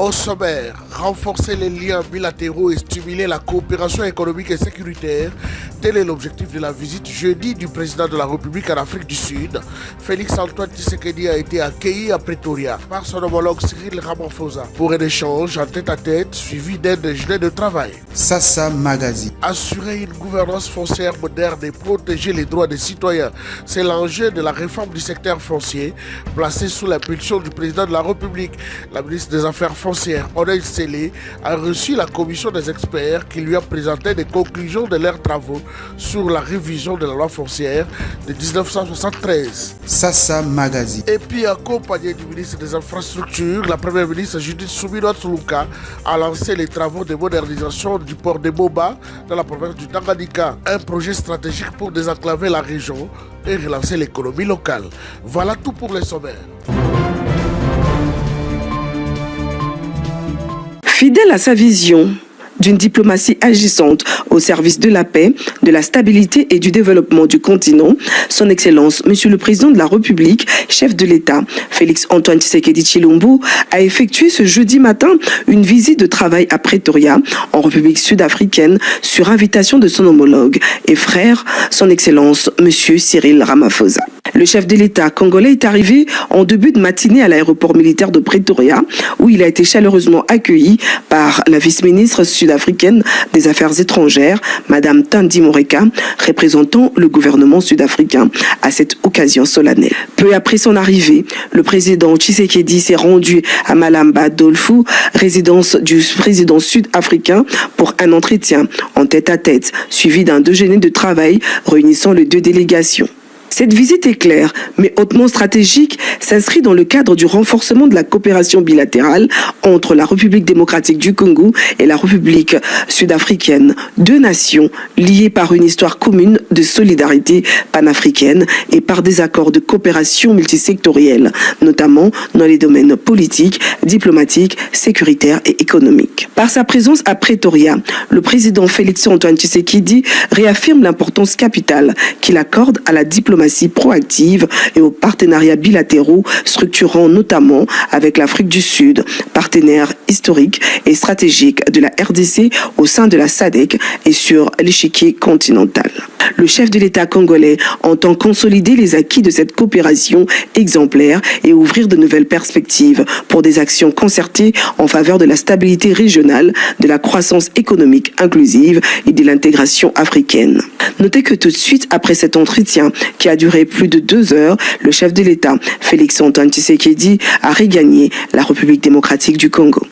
Au sommaire, renforcer les liens bilatéraux et stimuler la coopération économique et sécuritaire, tel est l'objectif de la visite jeudi du président de la République en Afrique du Sud. Félix Antoine Tshisekedi a été accueilli à Pretoria par son homologue Cyril Ramaphosa pour un échange en tête-à-tête suivi d'un déjeuner de travail. Sasa Magazine. Assurer une gouvernance foncière moderne et protéger les droits des citoyens, c'est l'enjeu de la réforme du secteur foncier placée sous l'impulsion du président de la République. La ministre des Affaires foncières, Onej Sele, a reçu la commission des experts qui lui a présenté des conclusions de leurs travaux sur la révision de la loi foncière de 1973. Sasa Magazine. Et puis, accompagné du ministre des Infrastructures, la première ministre Judith Suminwa Tshilomka a lancé les travaux de modernisation du port de Moba dans la province du Tanganyika. Un projet stratégique pour désenclaver la région et relancer l'économie locale. Voilà tout pour les sommaires. Fidèle à sa vision d'une diplomatie agissante au service de la paix, de la stabilité et du développement du continent, son Excellence, Monsieur le Président de la République, chef de l'État, Félix Antoine Tshisekedi Tshilombo, a effectué ce jeudi matin une visite de travail à Pretoria, en République sud-africaine, sur invitation de son homologue et frère, son Excellence, Monsieur Cyril Ramaphosa. Le chef de l'État congolais est arrivé en début de matinée à l'aéroport militaire de Pretoria, où il a été chaleureusement accueilli par la vice-ministre sud-africaine des Affaires étrangères, Madame Thandi Moreka, représentant le gouvernement sud-africain à cette occasion solennelle. Peu après son arrivée, le président Tshisekedi s'est rendu à Malamba Dolfu, résidence du président sud-africain, pour un entretien en tête-à-tête, suivi d'un déjeuner de travail réunissant les deux délégations. Cette visite est claire, mais hautement stratégique, s'inscrit dans le cadre du renforcement de la coopération bilatérale entre la République démocratique du Congo et la République sud-africaine, deux nations liées par une histoire commune de solidarité panafricaine et par des accords de coopération multisectorielle, notamment dans les domaines politiques, diplomatiques, sécuritaires et économiques. Par sa présence à Pretoria, le président Félix Antoine Tshisekedi réaffirme l'importance capitale qu'il accorde à la diplomatie proactive et aux partenariats bilatéraux structurant notamment avec l'Afrique du Sud, partenaire historique et stratégique de la RDC au sein de la SADC et sur l'échiquier continental. Le chef de l'État congolais entend consolider les acquis de cette coopération exemplaire et ouvrir de nouvelles perspectives pour des actions concertées en faveur de la stabilité régionale, de la croissance économique inclusive et de l'intégration africaine. Notez que tout de suite après cet entretien, qui a duré plus de 2 heures, le chef de l'État, Félix Antoine Tshisekedi, a regagné la République démocratique du Congo.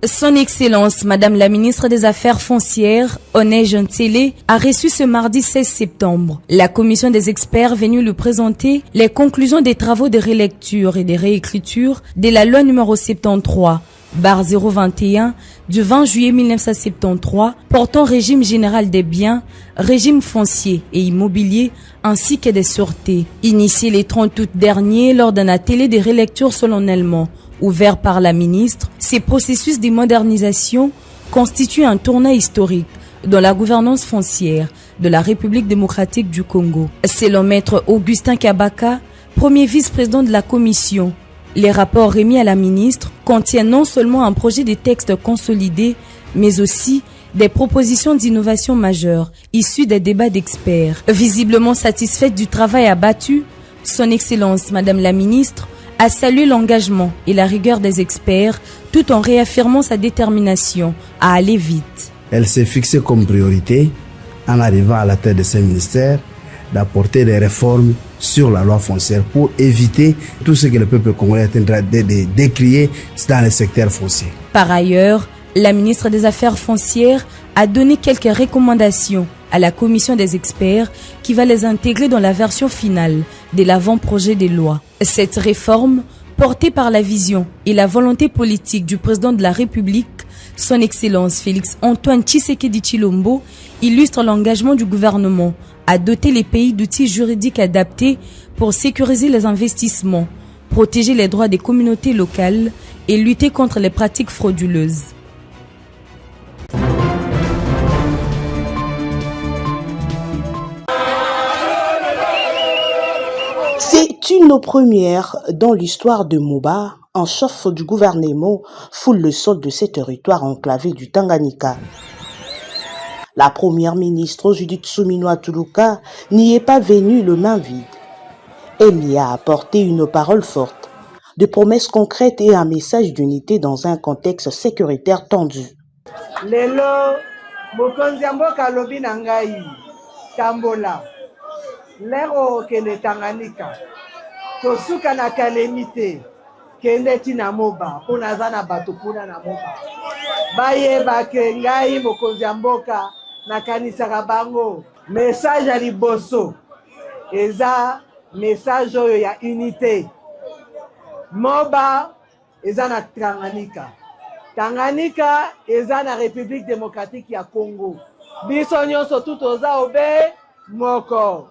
Son Excellence, Madame la Ministre des Affaires foncières, Onej Sele, a reçu ce mardi 16 septembre la commission des experts venue lui présenter les conclusions des travaux de relecture et de réécriture de la loi numéro 73/021 du 20 juillet 1973 portant régime général des biens, régime foncier et immobilier ainsi que des sûretés. Initié le 30 août dernier lors d'un atelier de relecture solennellement ouvert par la ministre, ces processus de modernisation constituent un tournant historique dans la gouvernance foncière de la République démocratique du Congo. Selon Maître Augustin Kabaka, premier vice-président de la commission, les rapports remis à la ministre contiennent non seulement un projet de texte consolidé, mais aussi des propositions d'innovation majeures issues des débats d'experts. Visiblement satisfaite du travail abattu, son Excellence, Madame la Ministre, a salué l'engagement et la rigueur des experts tout en réaffirmant sa détermination à aller vite. Elle s'est fixée comme priorité, en arrivant à la tête de ce ministère, d'apporter des réformes sur la loi foncière pour éviter tout ce que le peuple congolais est en train de décrier dans le secteur foncier. Par ailleurs, la ministre des Affaires foncières a donné quelques recommandations à la commission des experts qui va les intégrer dans la version finale de l'avant-projet de loi. Cette réforme, portée par la vision et la volonté politique du président de la République, son Excellence Félix Antoine Tshisekedi Tshilombo, illustre l'engagement du gouvernement à doter les pays d'outils juridiques adaptés pour sécuriser les investissements, protéger les droits des communautés locales et lutter contre les pratiques frauduleuses. C'est une première dans l'histoire de Moba. Un chef du gouvernement foule le sol de ce territoire enclavé du Tanganyika. La première ministre Judith Suminwa Tuluka n'y est pas venue les mains vides. Elle y a apporté une parole forte, des promesses concrètes et un message d'unité dans un contexte sécuritaire tendu. Lelo mokonzi mboka lobi na ngai tambola lero kende Tanganyika tosuka na kalemite kende tina moba pona zana bato pona na moba baye bake ngai mokonzi mboka na kanisa bango message ya liboso eza message oyo ya unité moba eza na Tanganyika. Tanganyika eza na République démocratique ya Congo. Biso nyonso tutoza obe moko.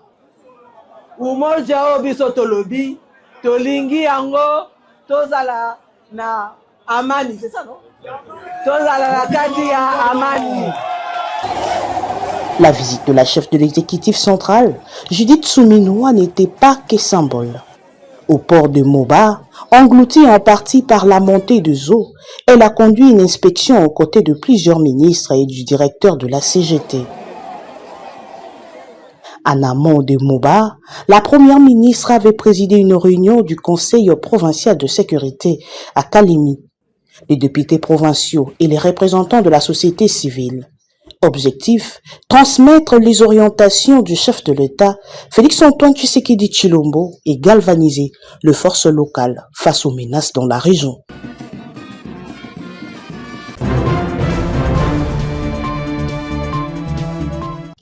Umoja o biso tolobi, tolingi yango, tozala na amani, c'est ça non? Tozala na kati ya amani. La visite de la chef de l'exécutif central, Judith Suminwa, n'était pas que symbole. Au port de Moba, engloutie en partie par la montée des eaux, elle a conduit une inspection aux côtés de plusieurs ministres et du directeur de la CGT. En amont de Moba, la première ministre avait présidé une réunion du Conseil provincial de sécurité à Kalemi. Les députés provinciaux et les représentants de la société civile. Objectif, transmettre les orientations du chef de l'État, Félix-Antoine Tshisekedi Tshilombo, et galvaniser les forces locales face aux menaces dans la région.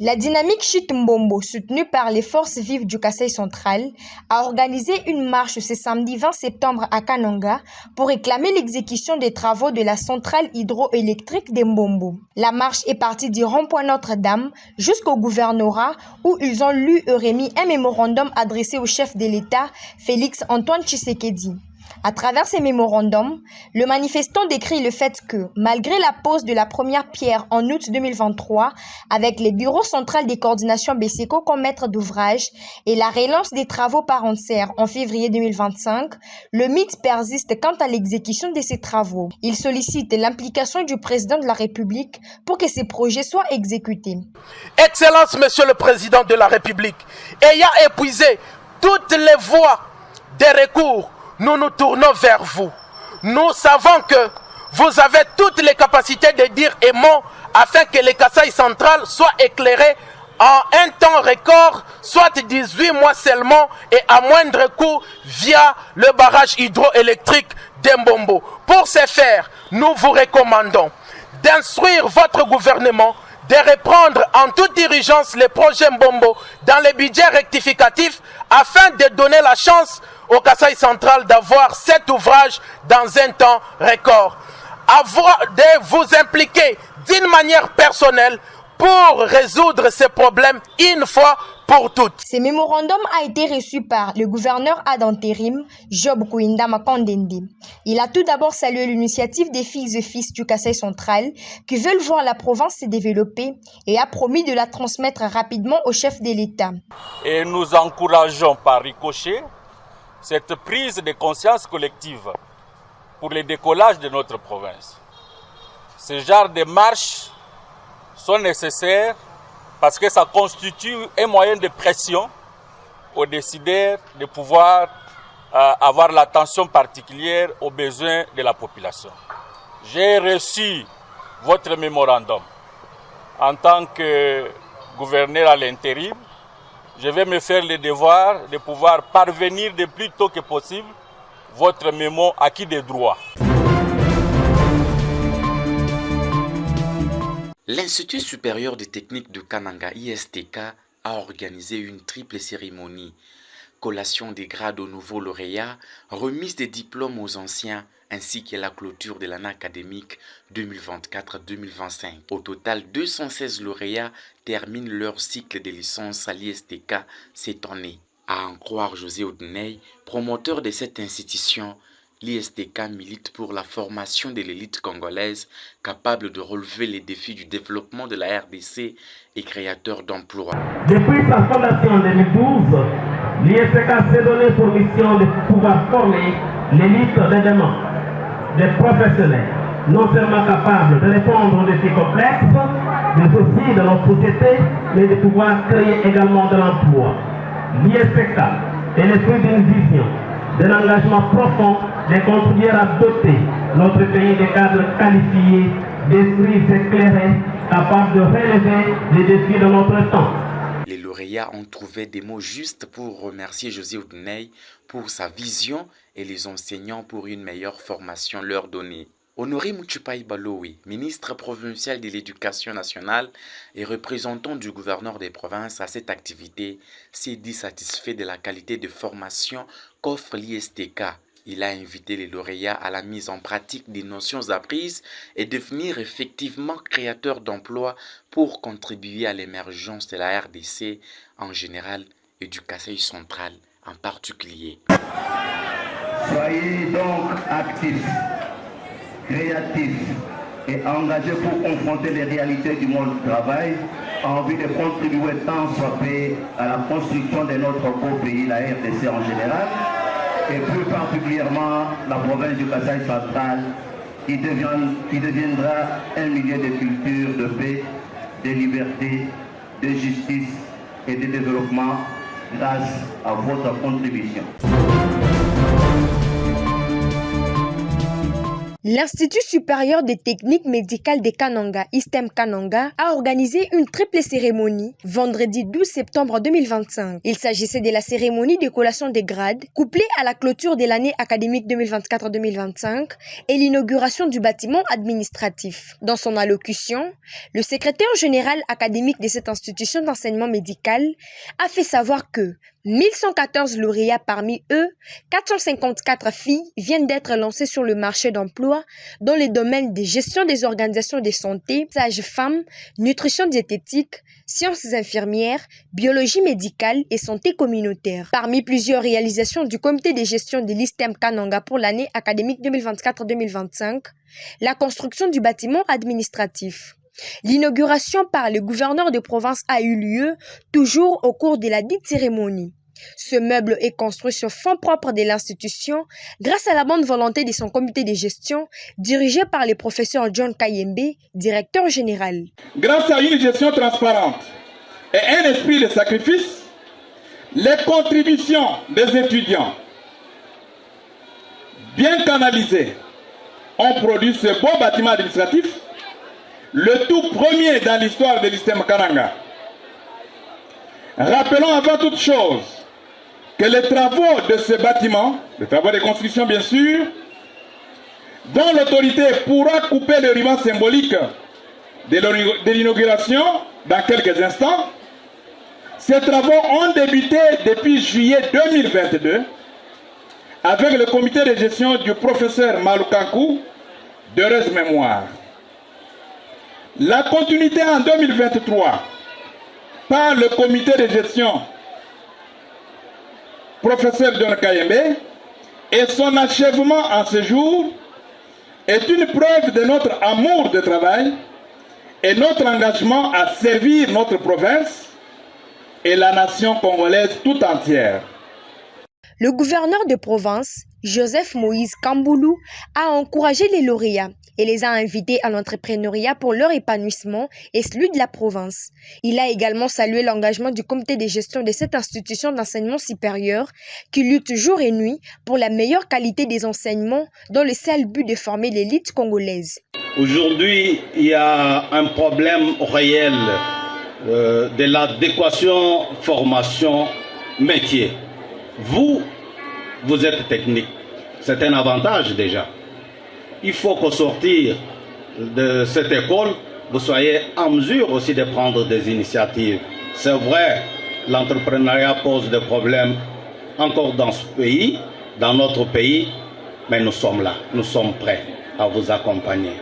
La dynamique Chute Mbombo, soutenue par les forces vives du Kasaï central, a organisé une marche ce samedi 20 septembre à Kananga pour réclamer l'exécution des travaux de la centrale hydroélectrique de Mbombo. La marche est partie du rond-point Notre-Dame jusqu'au gouvernorat où ils ont lu et remis un mémorandum adressé au chef de l'État, Félix-Antoine Tshisekedi. À travers ces mémorandums, le manifestant décrit le fait que, malgré la pose de la première pierre en août 2023, avec les bureaux centraux des coordinations BCECO comme maître d'ouvrage et la relance des travaux par Anser en février 2025, le mythe persiste quant à l'exécution de ces travaux. Il sollicite l'implication du président de la République pour que ces projets soient exécutés. Excellence, Monsieur le Président de la République, ayant épuisé toutes les voies des recours, nous nous tournons vers vous. Nous savons que vous avez toutes les capacités de dire et mot afin que le Kasaï central soit éclairé en un temps record, soit 18 mois seulement et à moindre coût via le barrage hydroélectrique d'Mbombo. Pour ce faire, nous vous recommandons d'instruire votre gouvernement de reprendre en toute urgence les projets Mbombo dans les budgets rectificatifs afin de donner la chance au Kasaï central d'avoir cet ouvrage dans un temps record. De vous impliquer d'une manière personnelle pour résoudre ces problèmes une fois pour toutes. Ce mémorandum a été reçu par le gouverneur ad intérim, Job Kouinda Makandende. Il a tout d'abord salué l'initiative des filles et fils du Kasaï central qui veulent voir la province se développer et a promis de la transmettre rapidement au chef de l'État. Et nous encourageons par ricochet cette prise de conscience collective pour le décollage de notre province. Ce genre de marches sont nécessaires parce que ça constitue un moyen de pression aux décideurs de pouvoir avoir l'attention particulière aux besoins de la population. J'ai reçu votre mémorandum en tant que gouverneur à l'intérim. Je vais me faire le devoir de pouvoir parvenir le plus tôt que possible votre mémo acquis des droits. L'Institut supérieur de technique de Kananga, ISTK, a organisé une triple cérémonie. Collation des grades aux nouveaux lauréats, remise des diplômes aux anciens, ainsi que la clôture de l'année académique 2024-2025. Au total, 216 lauréats terminent leur cycle de licence à l'ISTK cette année. À en croire José Odeney, promoteur de cette institution, l'ISTK milite pour la formation de l'élite congolaise capable de relever les défis du développement de la RDC et créateur d'emplois. Depuis sa fondation en 2012, L'ISTK s'est donné pour mission de pouvoir former l'élite de demain, des professionnels, non seulement capables de répondre aux défis complexes, mais aussi de notre société, mais de pouvoir créer également de l'emploi. L'ISTK est l'esprit d'une vision, d'un engagement profond de contribuer à doter notre pays de cadres qualifiés, d'esprits éclairés, capables de relever les défis de notre temps. Les lauréats ont trouvé des mots justes pour remercier José Oudney pour sa vision et les enseignants pour une meilleure formation leur donnée. Honoré Mouchupai Baloui, ministre provincial de l'Éducation nationale et représentant du gouverneur des provinces à cette activité, s'est dit satisfait de la qualité de formation qu'offre l'ISTK. Il a invité les lauréats à la mise en pratique des notions apprises et devenir effectivement créateurs d'emplois pour contribuer à l'émergence de la RDC en général et du Kasaï central en particulier. Soyez donc actifs, créatifs et engagés pour confronter les réalités du monde du travail en vue de contribuer tant soit peu à la construction de notre beau pays, la RDC en général, et plus particulièrement la province du Kasaï central qui deviendra un milieu de culture, de paix, de liberté, de justice et de développement grâce à votre contribution. L'Institut supérieur des techniques médicales de Kananga, ISTEM Kananga, a organisé une triple cérémonie vendredi 12 septembre 2025. Il s'agissait de la cérémonie de collation des grades, couplée à la clôture de l'année académique 2024-2025 et l'inauguration du bâtiment administratif. Dans son allocution, le secrétaire général académique de cette institution d'enseignement médical a fait savoir que 1114 lauréats, parmi eux, 454 filles viennent d'être lancées sur le marché d'emploi dans les domaines de gestion des organisations de santé, sages-femmes, nutrition diététique, sciences infirmières, biologie médicale et santé communautaire. Parmi plusieurs réalisations du comité de gestion de l'ISTEM Kananga pour l'année académique 2024-2025, la construction du bâtiment administratif. L'inauguration par le gouverneur de province a eu lieu toujours au cours de la dite cérémonie. Ce meuble est construit sur fonds propres de l'institution grâce à la bonne volonté de son comité de gestion dirigé par le professeur John Kayembe, directeur général. Grâce à une gestion transparente et un esprit de sacrifice, les contributions des étudiants bien canalisées ont produit ce beau bâtiment administratif, le tout premier dans l'histoire de l'ISTEM Kananga. Rappelons avant toute chose que les travaux de ce bâtiment, les travaux de construction bien sûr, dont l'autorité pourra couper le ruban symbolique de l'inauguration dans quelques instants, ces travaux ont débuté depuis juillet 2022 avec le comité de gestion du professeur Malukankou, d'heureuse mémoire. La continuité en 2023 par le comité de gestion professeur John Kayembe et son achèvement en ce jour est une preuve de notre amour de travail et notre engagement à servir notre province et la nation congolaise tout entière. Le gouverneur de province, Joseph Moïse Kamboulou, a encouragé les lauréats et les a invités à l'entrepreneuriat pour leur épanouissement et celui de la province. Il a également salué l'engagement du comité de gestion de cette institution d'enseignement supérieur qui lutte jour et nuit pour la meilleure qualité des enseignements dans le seul but de former l'élite congolaise. Aujourd'hui, il y a un problème réel de l'adéquation formation-métier. Vous êtes technique. C'est un avantage déjà. Il faut qu'au sortir de cette école, vous soyez en mesure aussi de prendre des initiatives. C'est vrai, l'entrepreneuriat pose des problèmes encore dans ce pays, dans notre pays, mais nous sommes là, nous sommes prêts à vous accompagner.